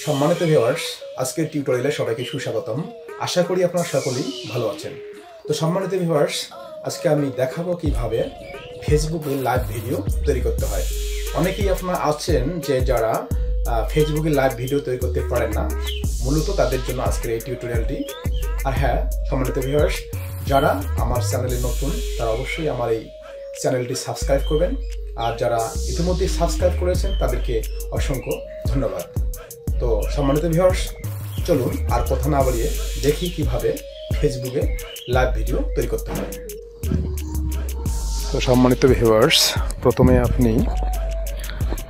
সম্মানিত ভিউয়ার্স, আজকের টিউটোরিয়ালে সবাইকে সুস্বাগতম। আশা করি আপনারা সকলেই ভালো আছেন। তো সম্মানিত ভিউয়ার্স, আজকে আমি দেখাবো কিভাবে ফেসবুকে লাইভ ভিডিও তৈরি করতে হয়। অনেকেই আপনারা আছেন যে যারা ফেসবুকে লাইভ ভিডিও তৈরি করতে পারেন না, মূলত তাদের জন্য আজকের এই টিউটোরিয়ালটি। আর হ্যাঁ সম্মানিত ভিউয়ার্স, যারা আমার চ্যানেলে নতুন তারা অবশ্যই আমার এই চ্যানেলটি সাবস্ক্রাইব করবেন, আর যারা ইতিমধ্যে সাবস্ক্রাইব করেছেন তাদেরকে অসংখ্য ধন্যবাদ। তো সম্মানিত ভিউয়ার্স, চলুন আর কথা না বাড়িয়ে দেখি কিভাবে ফেসবুকে লাইভ ভিডিও তৈরি করতে হয়। তো সম্মানিত ভিউয়ার্স, প্রথমে আপনি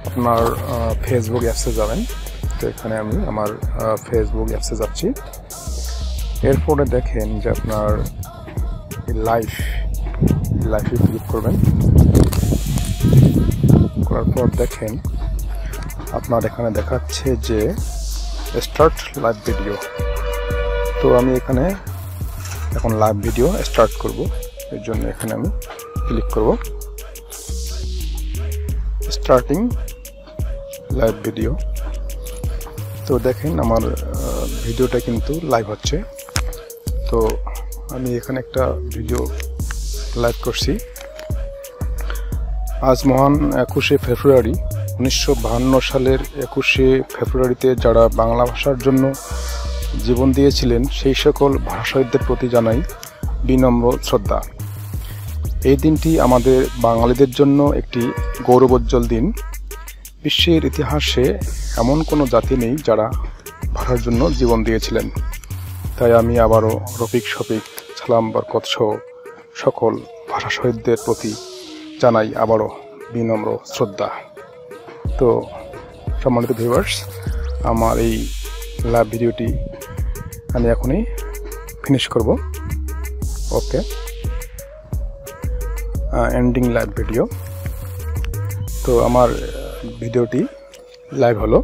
আপনার ফেসবুক অ্যাপসে যাবেন। তো এখানে আমি আমার ফেসবুক অ্যাপসে যাচ্ছি। এরপরে দেখেন যে আপনার লাইভে ক্লিক করবেন। করার পর দেখেন আপনার এখানে দেখাচ্ছে যে স্টার্ট লাইভ ভিডিও। তো আমি এখানে এখন লাইভ ভিডিও স্টার্ট করব, এর জন্য এখানে আমি ক্লিক করব স্টার্টিং লাইভ ভিডিও। তো দেখেন আমার ভিডিওটা কিন্তু লাইভ হচ্ছে। তো আমি এখানে একটা ভিডিও লাইভ করছি। আজ মহান 21শে ফেব্রুয়ারি 1952 সালের 21শে ফেব্রুয়ারিতে যারা বাংলা ভাষার জন্য জীবন দিয়েছিলেন সেই সকল ভাষাবিদদের প্রতি জানাই বিনম্র শ্রদ্ধা। এই দিনটি আমাদের বাঙালিদের জন্য একটি গৌরবোজ্জ্বল দিন। বিশ্বের ইতিহাসে এমন কোনো জাতি নেই যারা ভাষার জন্য জীবন দিয়েছিলেন। তাই আমি আবারও রফিক শফিক সালাম বরকত সহ সকল ভাষা শহীদদের প্রতি জানাই আবারও বিনম্র শ্রদ্ধা। তো সম্মানিত ভিউয়ার্স, আমার এই লাইভ ভিডিওটি আমি এখনই ফিনিশ করব। ওকে, এন্ডিং লাইভ ভিডিও। তো আমার ভিডিওটি লাইভ হলো।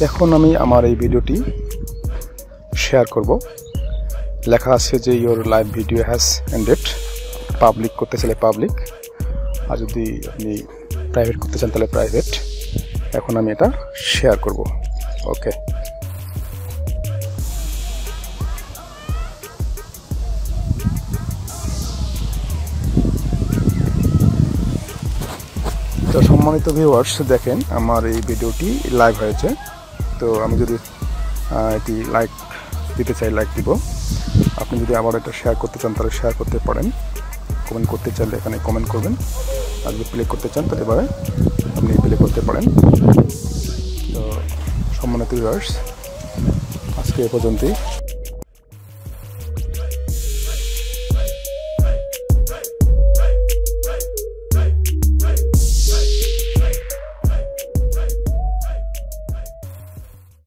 এখন আমি আমার এই ভিডিওটি শেয়ার করব। লেখা আছে যে your live video has ended. Public করতে চাইলে পাবলিক, আর যদি আপনি প্রাইভেট করতে চান তাহলে প্রাইভেট। এখন আমি এটা শেয়ার করব। ওকে, তো সম্মানিত ভিউয়ার্স, দেখেন আমার এই ভিডিওটি লাইভ হয়েছে। তো আমি যদি এটি লাইক দিতে চাই লাইক দিব। আপনি যদি আবার এটা শেয়ার করতে চান তাহলে শেয়ার করতে পারেন। কমেন্ট করতে চাইলে এখানে কমেন্ট করবেন, আর যদি প্লে করতে চান তাহলে এবারে আপনি প্লে করতে পারেন। তো সম্মানিত ভিউয়ার্স, আজকে এ পর্যন্তই।